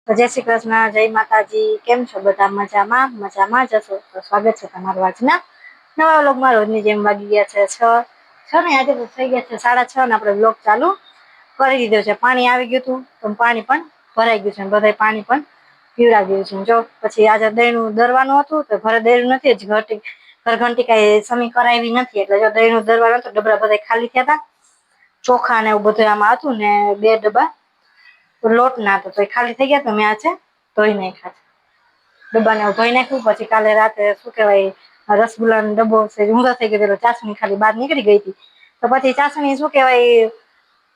જય શ્રી કૃષ્ણ, જય માતાજી. કેમ છો બધા? મજામાં? મજામાં જ હશો તો સ્વાગત છે તમારું આજના નવા વ્લોગમાં. રોજની જેમ વાગી ગયા છે છ ને આજે તો થઈ ગયા છે 6:30 ને આપણે વ્લોગ ચાલુ કરી દીધો છે. પાણી આવી ગયું હતું તો પાણી પણ ભરાઈ ગયું છે. બધા પાણી પણ પીવડાવી ગયું છે. જો પછી આજે દહીણું દરવાનું હતું તો ઘરે દહીણું નથી જ, ઘરઘંટી કઈ સમી કરાવી નથી એટલે જો દહીણું દરવાનું હતું. ડબરા બધા ખાલી થયા હતા. ચોખા ને એવું બધું આમાં હતું ને 2 ડબ્બા લોટ ના હતો તો એ ખાલી થઈ ગયા તો મેં આજે ધોઈ નાખ્યા છે. ડબ્બાને ધોઈ નાખ્યું. પછી કાલે રાતે શું કેવાય રસગુલ્લાનો ડબ્બો ઊંધો થઈ ગયો, ચાસણી ખાલી બહાર નીકળી ગઈ હતી તો પછી ચાસણી શું કેવાય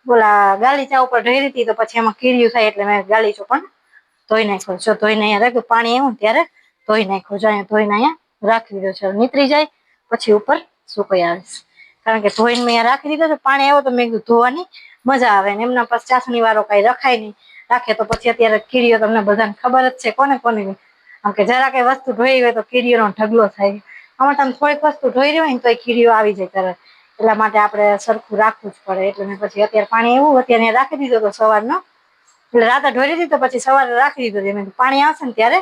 બોલા ગાલીચા ઉપર ઢળી હતી તો પછી એમાં કીર્યું થાય એટલે મેં ગાલીચો પણ ધોઈ નાખ્યો. જો ધોઈને અહીંયા રાખ્યું, પાણી આવ્યું ત્યારે ધોઈ નાખ્યો. જો અહીંયા ધોઈને અહીંયા રાખી દીધો છે. નીતરી જાય પછી ઉપર સુકાઈ આવીશ, કારણ કે ધોઈને મેં રાખી દીધો છે. પાણી આવ્યો તો મેં કીધું ધોવાની મજા આવે ને એમના પાસ ચાસણી વાળો કઈ રખાય નહીં. રાખે તો પછી અત્યારે કીડીઓ તમને બધાને ખબર જ છે કોને કોને, આમ કે જરા કઈ વસ્તુ ધોઈ હોય તો કીડીઓનો ઢગલો થાય. આમાં તમે થોડીક વસ્તુ ધોઈ હોય ને તો કીડીઓ આવી જાય તરત. એટલા માટે આપણે સરખું રાખવું જ પડે. એટલે મેં પછી અત્યારે પાણી એવું અત્યારે રાખી દીધો તો સવારનો, એટલે રાતે ઢોળી દીધી તો પછી સવારે રાખી દીધો. પાણી આવશે ને ત્યારે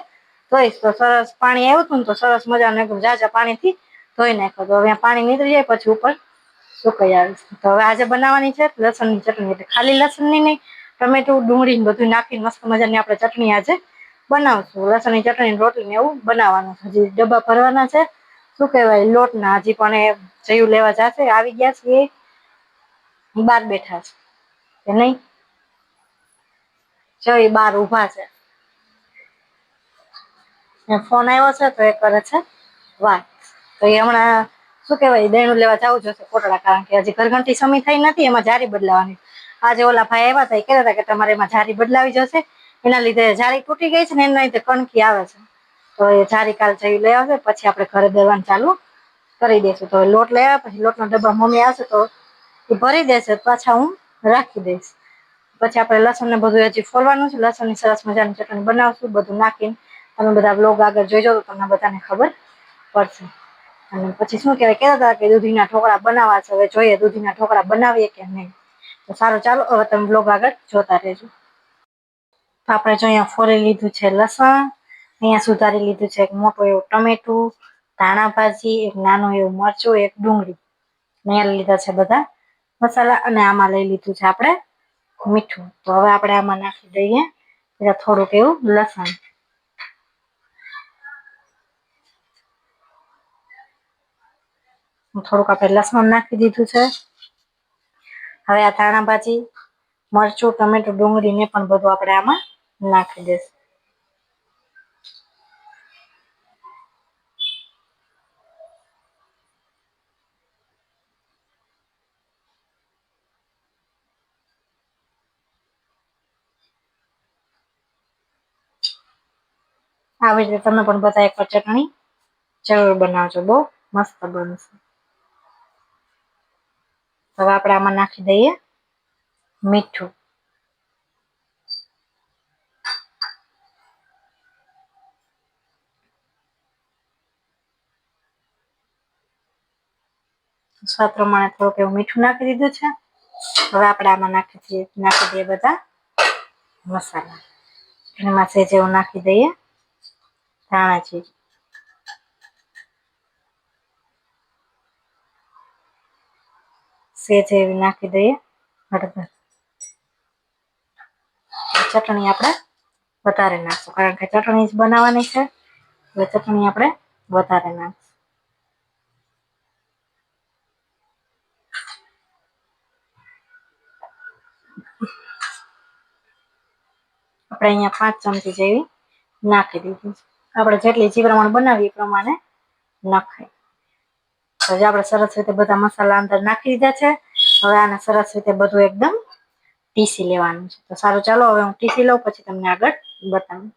ધોઈશ તો સરસ. પાણી આવ્યું હતું ને તો સરસ મજાનું એકદમ ઝાઝા પાણીથી ધોઈ નાખ્યો. તો હવે પાણી નીતરી જાય પછી ઉપર સુકાઈ આવીશ. તો હવે આજે બનાવવાની છે લસણની ચટણી. એટલે ખાલી લસણની નહીં, ટમેટું ડુંગળી બધું નાખીને મસ્ત મજાની આપણે ચટણી આજે બનાવશું. લસણની ચટણી રોટલી એવું બનાવવાનું. હજી ડબ્બા ભરવાના છે શું કેવાય લોટના. હજી પણ એ જયું લેવા જશે, આવી ગયા છે એ બહાર બેઠા છે કે નહીં. જો એ બહાર ઉભા છે, ફોન આવ્યો છે તો એ કરે છે વાત. તો એ હમણાં શું કેવાય દહીણું લેવા જવું જોશે કોટડા, કારણ કે હજી ઘરઘંટી સમી થઈ નથી, એમાં જારી બદલાવાની. આજે ઓલા ભાઈ આવ્યા હતા, એ કહેતા હતા કે તમારે એમાં જારી બદલાવી જશે, એના લીધે જારી તૂટી ગઈ છે ને એના લીધે કણકી આવે છે. તો એ જારી કાલ જઈ લઈ આવશે પછી આપણે ઘરે દરવાનું ચાલુ કરી દઈશું. તો લોટ લઈ આવ્યા પછી લોટનો ડબ્બા મમ્મી આવશે તો એ ભરી દેશે, પાછા હું રાખી દઈશ. પછી આપણે લસણ ને બધું હજી ફોલવાનું છે. લસણની સરસ મજાની ચટણી બનાવશું બધું નાખીને. તમે બધા બ્લોગ આગળ જોઈજો તો તમને બધાને ખબર પડશે. અને પછી શું કહેવાય કહેતા હતા કે દૂધીના ઢોકળા બનાવવા છે. હવે જોઈએ દૂધીના ઢોકળા બનાવીએ કે નહીં. તો સારું ચાલો હવે તમે બ્લોગ આગળ જોતા રહેજો. તો આપણે જો અહીંયા ફોલી લીધું છે લસણ, અહીંયા સુધારી લીધું છે એક મોટું એવું ટમેટું, ધાણા ભાજી, એક નાનું એવું મરચું, એક ડુંગળી. અહીંયા લીધા છે બધા મસાલા અને આમાં લઈ લીધું છે આપણે મીઠું. તો હવે આપણે આમાં નાખી દઈએ થોડુંક એવું લસણ. થોડુંક આપણે લસણ નાખી દીધું છે. હવે આ ધાણા ભાજી, મરચું, ટમેટું, ડુંગળી ને પણ બધું આપણે આમાં નાખી દઈશું. આવી રીતે તમે પણ બધા એક ચટણી જરૂર બનાવજો, બહુ મસ્ત બનશે. હવે આપણે આમાં નાખી દઈએ મીઠું. સ્વાદ પ્રમાણે થોડુંક એવું મીઠું નાખી દીધું છે. હવે આપણે આમાં નાખી દઈએ બધા મસાલા. એમાં સેજ એવું નાખી દઈએ ધાણા જીરું. સેજ એવી નાખી દઈએ હળદર. ચટણી આપણે વધારે નાખશું કારણ કે ચટણી જ બનાવવાની છે એટલે ચટણી આપણે વધારે નાખશું. આપણે અહીંયા 5 ચમચી જેવી નાખી દીધી. આપણે જેટલી જી પ્રમાણે બનાવીએ એ પ્રમાણે નાખાય. તો આપણે સરસ રીતે બધા મસાલા અંદર નાખી દીધા છે. હવે આને સરસ રીતે બધું એકદમ પીસી લેવાનું છે. તો સારું ચાલો હવે હું પીસી લઉં પછી તમને આગળ બતાવું.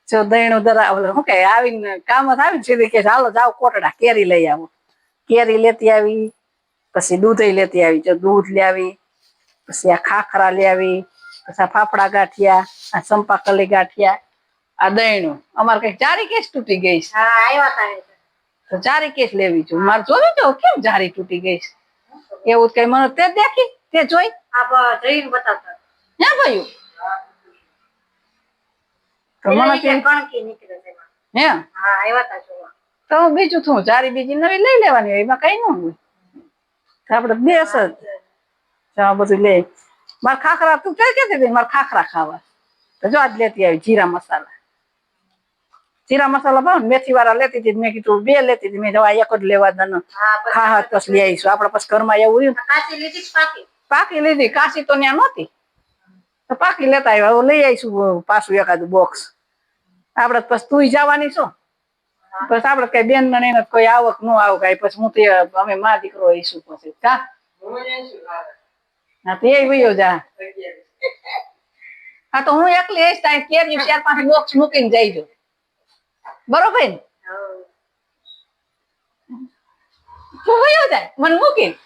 જો દહીણું શું કે આવીને કામ આવી સીધી કે હાલો જાવ કોટડા કેરી લઈ આવો. કેરી લેતી આવી, પછી દૂધ લેતી આવી. જો દૂધ લેવી, પછી આ ખાખરા લેવી, પછી આ ફાફડા ગાંઠિયા, આ સંપાકલી ગાંઠિયા, આ દહીણું. અમારે કઈ જારી કેસ તૂટી ગઈ છે. હા આવ્યા હતા તો જારી કેસ લેવી છું. મારે જોવી તો કેમ જારી તૂટી ગઈ છે એવું કઈ મને તે દેખી તે જોઈ આપ જઈને બતાવતા હે ભાઈ. તો મને કણકી નીકળે છે એમાં. હે હા આવ્યા તા જોવા. તો બીજું શું જારી બીજી નવી લઈ લેવાની હોય એમાં કઈ ન હોય. આપડે બેસ જ આ બધું લે. મારે ખાખરા તું કઈ કેતી હતી મારે ખાખરા ખાવા તો જો આજ લેતી આવી જીરા મસાલા. જીરા મસાલા ભાવ મેથી વાળા લેતી હતી મેં કીધું 2 લેતી હતી મેં દવા એક જ લેવા દન હા પછી લઈ આવીશું આપડે પછી ઘરમાં એવું રહ્યું. કાચી લીધી પાકી. પાકી લીધી કાશી તો ત્યાં નહોતી તો પાકી લેતા આવ્યા લઈ આવીશું પાછું એકાદું બોક્સ. આપડે પછી તું જવાની છો બસ આપડે કઈ બેન ને કોઈ આવક ન આવક પછી હું તે અમે મા દીકરો આવીશું પછી કા હા તે વયો જા. હા તો હું એકલી આવીશ ત્યાં કેરી 4-5 બોક્સ મૂકીને જઈજો બરોબર ને. તું વયો જાય મને મૂકીને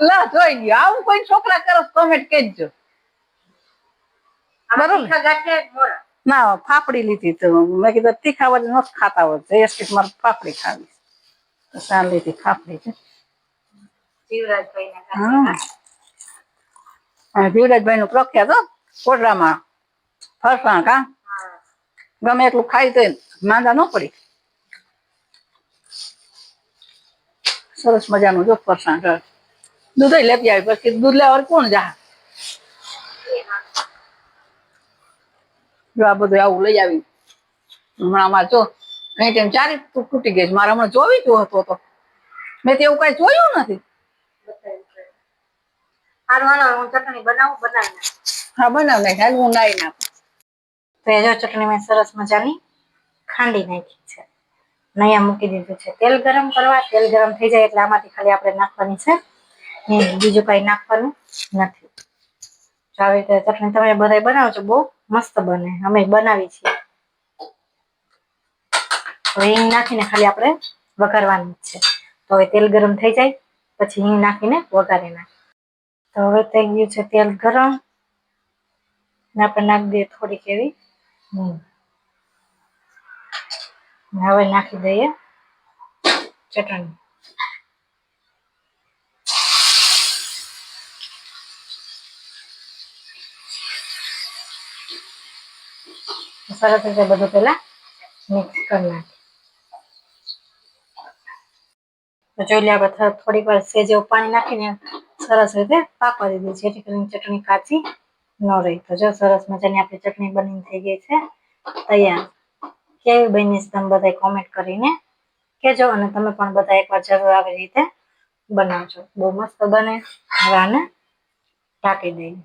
લા જોઈ ગયો આવું કોઈ છોકરા કરો કોમેન્ટ કહેજો બરોબર. ના ફાફડી લીધી તો મેં કીધું તીખા વાળી નથી ખાતા હોય જયેશ કે મારે ફાફડી ખાવી તો સાર લીધી ફાફડી છે. જીવરાજભાઈ નું પ્રખ્યાત હો કોટડામાં ફરસાણ કા ગમે એટલું ખાઈ તો માંદા ન પડી. સરસ મજાનું જો ફરસાણ દૂધ લેતી આવી પછી દૂધ લેવા કોણ જા. જો આ બધું આવું લઈ આવી હમણાં અમારે જો કઈ ટાઈમ ચારી તૂટી ગઈ મારે હમણાં જોવી જો હતો તો મેં તેવું કઈ જોયું નથી. ચટણી બનાવું બનાવી હા બનાવ નાખ હાલ હું નાઈ નાખું. તો એ જો ચટણી મેં સરસ મજાની ખાંડી નાખી છે નયા મૂકી દીધું છે તેલ ગરમ કરવા. તેલ ગરમ થઈ જાય એટલે આમાંથી ખાલી આપણે નાખવાની છે બીજું કઈ નાખવાનું નથી. આવી રીતે ચટણી તમે બધા બનાવો છો બહુ મસ્ત બને અમે બનાવી છીએ. હિંગ નાખીને ખાલી આપણે વઘારવાનું જ છે. તો હવે તેલ ગરમ થઈ જાય પછી હિંગ નાખીને વઘારી નાખીએ. તો હવે થઈ ગયું છે તેલ ગરમ ને આપણે નાખી દઈએ થોડીક એવી હવે નાખી દઈએ ચટણી. સરસ રીતે બધું પેલા મિક્સ કરી નાખીએ. તો જોઈ લે આપણે થોડીક વાર સેજ એવું પાણી નાખીને સરસ રીતે પાકવા દીધી જેથી કરીને ચટણી કાચી ન રહી. તો જો સરસ મજાની આપણી ચટણી બની થઈ ગઈ છે તૈયાર. કેવી બની છે તમે બધા કોમેન્ટ કરીને કેજો અને તમે પણ બધા એકવાર જરૂર આવી રીતે બનાવજો બહુ મસ્ત બને. હવે આને ઢાંકી દઈએ.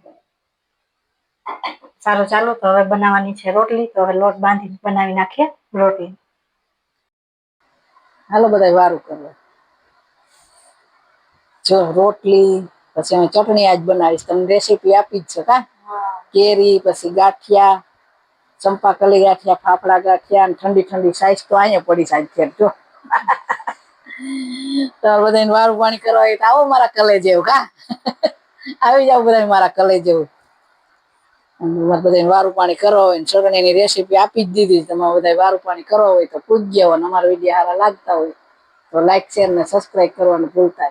સારું ચાલો તો હવે બનાવવાની છે રોટલી. તો હવે લોટ બાંધી બનાવી નાખીએ રોટલી. હાલો બધા વારું કરવા જો રોટલી પછી અમે ચટણી આજ બનાવીશ તમને રેસીપી આપી જ છે કા કેરી પછી ગાંઠિયા ચંપાકલી ગાંઠિયા ફાફડા ગાંઠિયા અને ઠંડી ઠંડી સાઈઝ તો અહીંયા પડી સાહેબ જો. તો બધાને વારું પાણી કરવા હોય તો આવો મારા કલે જેવું કા આવી જાવ બધા મારા કલે જેવું. બધા વારું પાણી કરવા હોય ચટણી ની રેસીપી આપી જ દીધી. તમે બધા વારું પાણી કરવા હોય તો પૂછજો અને અમારા વિડીયો સારા લાગતા હોય તો લાઈક શેર ને સબસ્ક્રાઈબ કરવાનું ભૂલતા